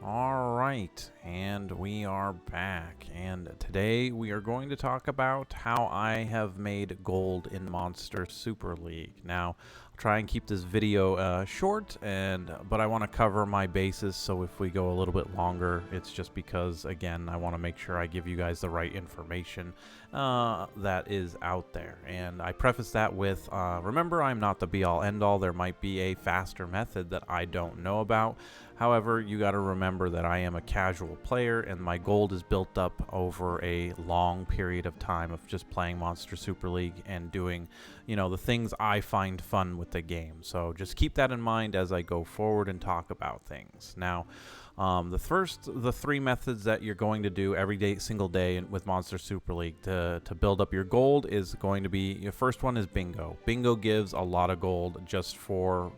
All right, and we are back. And today we are going to talk about how I have made gold in Monster Super League. Now, I'll try and keep this video short, but I want to cover my bases. So if we go a little bit longer, it's just because, again, I want to make sure I give you guys the right information that is out there. And I preface that with, remember, I'm not the be-all, end-all. There might be a faster method that I don't know about. However, you got to remember that I am a casual player and my gold is built up over a long period of time of just playing Monster Super League and doing, the things I find fun with the game. So just keep that in mind as I go forward and talk about things. Now, the three methods that you're going to do every day, single day with Monster Super League to build up your gold is going to be, your first one is bingo. Bingo gives a lot of gold just for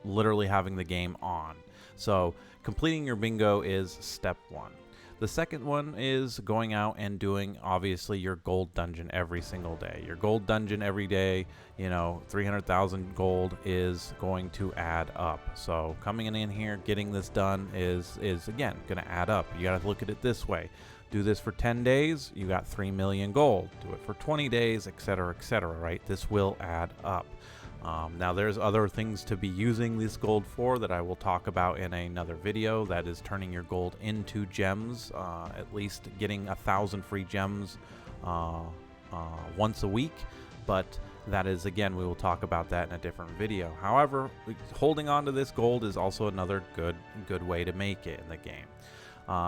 literally having the game on. So completing your bingo is step one. The second one is going out and doing, obviously, your gold dungeon every single day. Your gold dungeon every day, 300,000 gold is going to add up. So coming in here, getting this done is again, going to add up. You got to look at it this way. Do this for 10 days, you got 3 million gold. Do it for 20 days, etc., right? This will add up. Now there's other things to be using this gold for that I will talk about in another video. That is turning your gold into gems, at least getting 1,000 free gems once a week. But that is, again, we will talk about that in a different video. However, holding on to this gold is also another good way to make it in the game.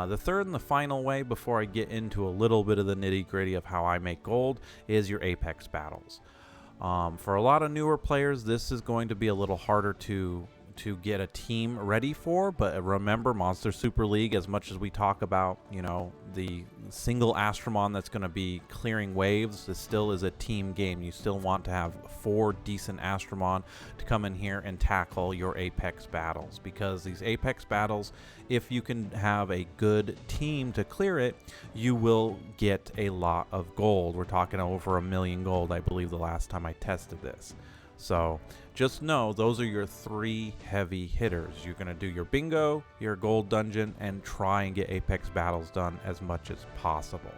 The third and the final way, before I get into a little bit of the nitty-gritty of how I make gold, is your Apex battles. For a lot of newer players, this is going to be a little harder to get a team ready for, but remember, Monster Super League, as much as we talk about, the single Astromon that's going to be clearing waves, this still is a team game. You still want to have 4 decent Astromon to come in here and tackle your Apex battles, because these Apex battles, if you can have a good team to clear it, you will get a lot of gold. We're talking over 1 million gold, I believe, the last time I tested this. So just know those are your 3 heavy hitters. You're going to do your bingo, your gold dungeon, and try and get Apex battles done as much as possible.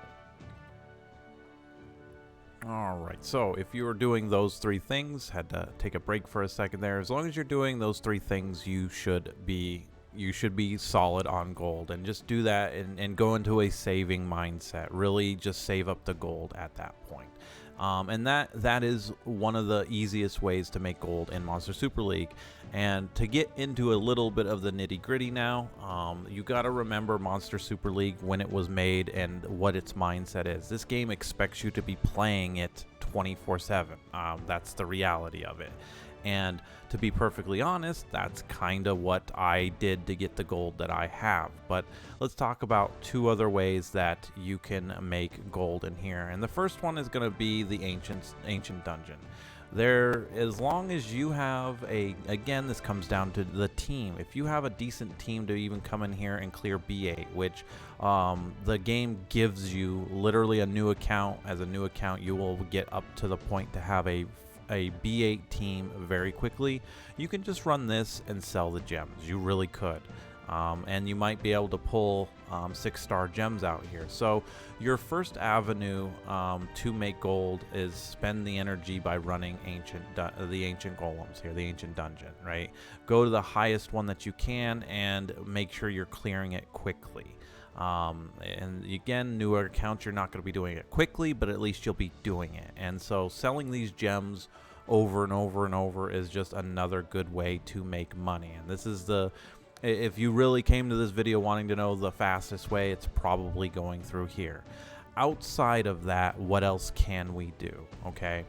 Alright, so if you are doing those 3 things, had to take a break for a second there. As long as you're doing those 3 things, you should be solid on gold, and just do that and go into a saving mindset. Really just save up the gold at that point. And that is one of the easiest ways to make gold in Monster Super League. And to get into a little bit of the nitty-gritty now, you got to remember Monster Super League, when it was made and what its mindset is. This game expects you to be playing it 24/7. That's the reality of it. And to be perfectly honest, that's kind of what I did to get the gold that I have. But let's talk about 2 other ways that you can make gold in here. And the first one is going to be the ancient dungeon. As long as you have again, this comes down to the team. If you have a decent team to even come in here and clear B8, which the game gives you literally a new account. As a new account, you will get up to the point to have a B8 team very quickly. You can just run this and sell the gems. You really could. And you might be able to pull 6-star gems out here. So your first avenue to make gold is spend the energy by running the ancient golems here, the ancient dungeon, right? Go to the highest one that you can and make sure you're clearing it quickly. And again, newer accounts, you're not going to be doing it quickly, but at least you'll be doing it. And so selling these gems over and over and over is just another good way to make money. And this is if you really came to this video wanting to know the fastest way, it's probably going through here. Outside of that, what else can we do? Okay.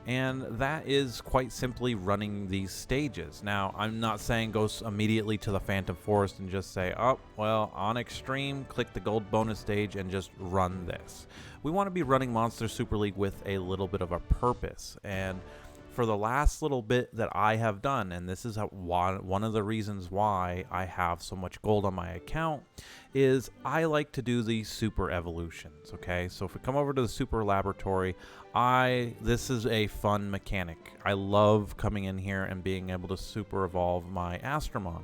And that is quite simply running these stages. Now, I'm not saying go immediately to the Phantom Forest and just say, oh, well, on Extreme, click the gold bonus stage and just run this. We want to be running Monster Super League with a little bit of a purpose. And for the last little bit that I have done, and this is one of the reasons why I have so much gold on my account, is I like to do these super evolutions. Okay, so if we come over to the super laboratory, this is a fun mechanic. I love coming in here and being able to super evolve my Astromon.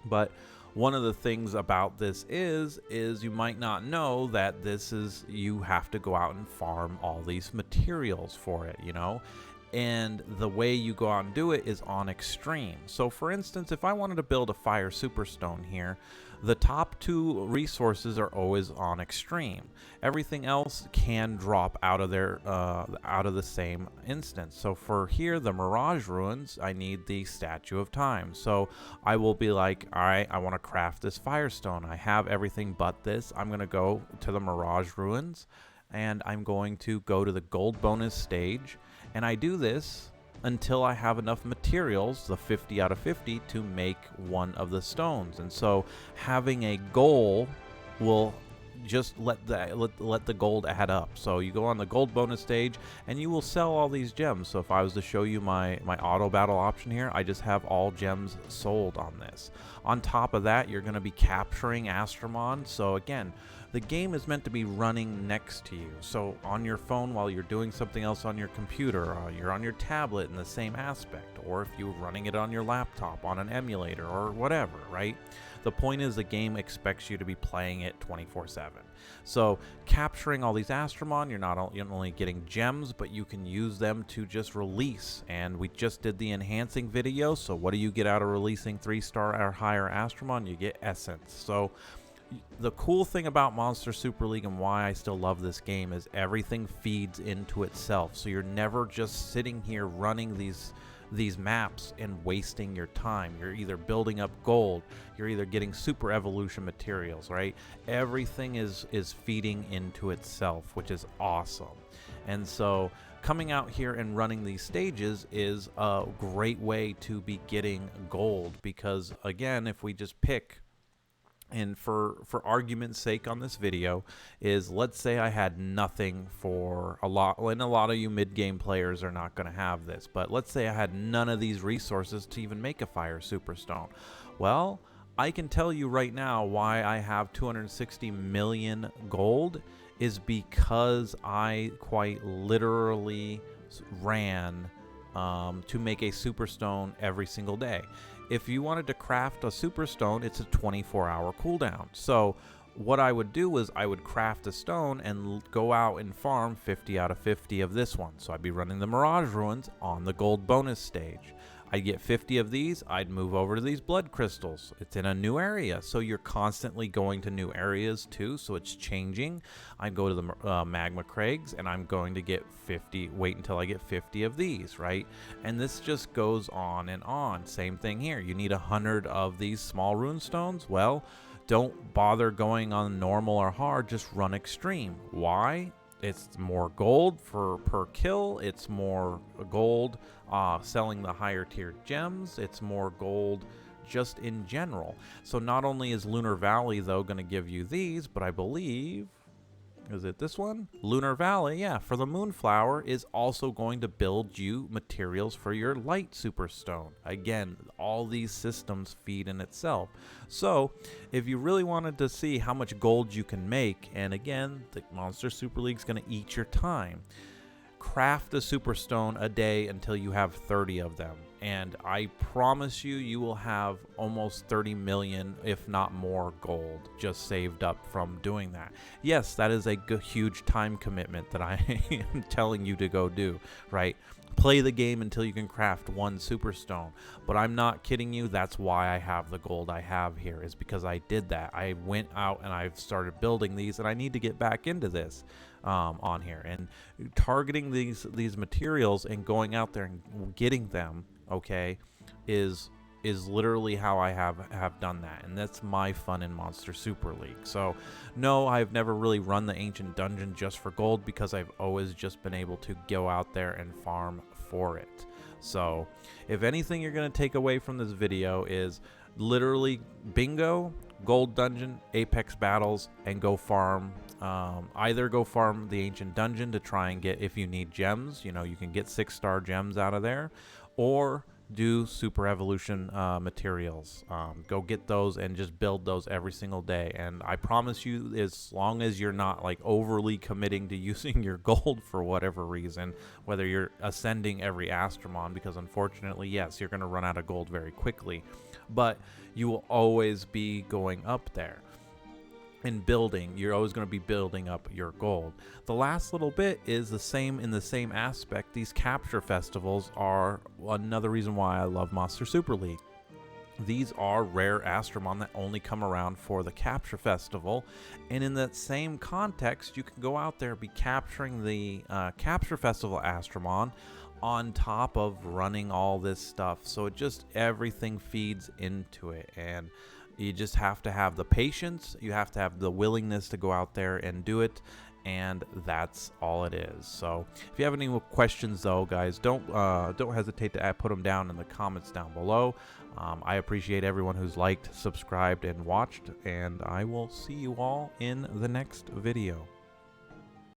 But one of the things about this is you might not know that you have to go out and farm all these materials for it, and the way you go out and do it is on extreme. So for instance, if I wanted to build a fire superstone here, the top 2 resources are always on extreme. Everything else can drop out of the same instance. So for here, the Mirage Ruins, I need the Statue of Time. So I will be like, all right, I want to craft this firestone. I have everything but this. I'm going to go to the Mirage Ruins, and I'm going to go to the gold bonus stage. And I do this until I have enough materials, the 50 out of 50, to make one of the stones. And so having a goal will just let the gold add up. So you go on the gold bonus stage and you will sell all these gems. So if I was to show you my auto battle option here, I just have all gems sold on this. On top of that, you're going to be capturing Astromon. So again, the game is meant to be running next to you. So on your phone while you're doing something else on your computer, you're on your tablet in the same aspect, or if you're running it on your laptop on an emulator or whatever, right? The point is the game expects you to be playing it 24/7. So capturing all these Astromon, you're not only getting gems, but you can use them to just release. And we just did the enhancing video. So what do you get out of releasing 3-star or higher Astromon? You get essence. So the cool thing about Monster Super League and why I still love this game is everything feeds into itself. So you're never just sitting here running these maps and wasting your time. You're either building up gold, you're either getting super evolution materials, right? Everything is feeding into itself, which is awesome. And so coming out here and running these stages is a great way to be getting gold, because again, if we just pick, and for argument's sake on this video, is let's say I had nothing for a lot, and a lot of you mid-game players are not going to have this, but let's say I had none of these resources to even make a fire superstone. Well, I can tell you right now why I have 260 million gold is because I quite literally ran to make a superstone every single day. If you wanted to craft a superstone, it's a 24-hour cooldown. So what I would do is I would craft a stone and go out and farm 50 out of 50 of this one. So I'd be running the Mirage Ruins on the gold bonus stage. I'd get 50 of these, I'd move over to these blood crystals. It's in a new area, so you're constantly going to new areas too, so it's changing. I go to the magma crags, and I'm going to get 50, wait until I get 50 of these, right? And this just goes on and on. Same thing here. You need 100 of these small rune stones. Well, don't bother going on normal or hard, just run extreme. Why? It's more gold per kill. It's more gold selling the higher tiered gems. It's more gold just in general. So not only is Lunar Valley though going to give you these, but I believe, is it this one? Lunar Valley, yeah, for the Moonflower is also going to build you materials for your Light Superstone. Again, all these systems feed in itself. So if you really wanted to see how much gold you can make, and again, the Monster Super League is going to eat your time, craft a Superstone a day until you have 30 of them. And I promise you, you will have almost 30 million, if not more, gold just saved up from doing that. Yes, that is a huge time commitment that I am telling you to go do, right? Play the game until you can craft one Superstone. But I'm not kidding you. That's why I have the gold I have here, is because I did that. I went out and I've started building these, and I need to get back into this on here. And targeting these materials and going out there and getting them, okay, is literally how I have done that, and that's my fun in Monster Super League. So no, I've never really run the Ancient Dungeon just for gold, because I've always just been able to go out there and farm for it. So if anything you're going to take away from this video is literally bingo, gold dungeon, apex battles, and go farm. Either go farm the Ancient Dungeon to try and get, if you need gems, you can get 6-star gems out of there, or do super evolution materials. Go get those and just build those every single day. And I promise you, as long as you're not like overly committing to using your gold for whatever reason, whether you're ascending every Astromon, because unfortunately, yes, you're going to run out of gold very quickly. but you will always be going up there. In building, you're always going to be building up your gold. The last little bit is the same in the same aspect. These capture festivals are another reason why I love Monster Super League. These are rare Astromon that only come around for the capture festival, and in that same context, you can go out there, be capturing the capture festival Astromon on top of running all this stuff. So it just, everything feeds into it, and you just have to have the patience, you have to have the willingness to go out there and do it, and that's all it is. So if you have any questions though, guys, don't hesitate to put them down in the comments down below. I appreciate everyone who's liked, subscribed, and watched, and I will see you all in the next video.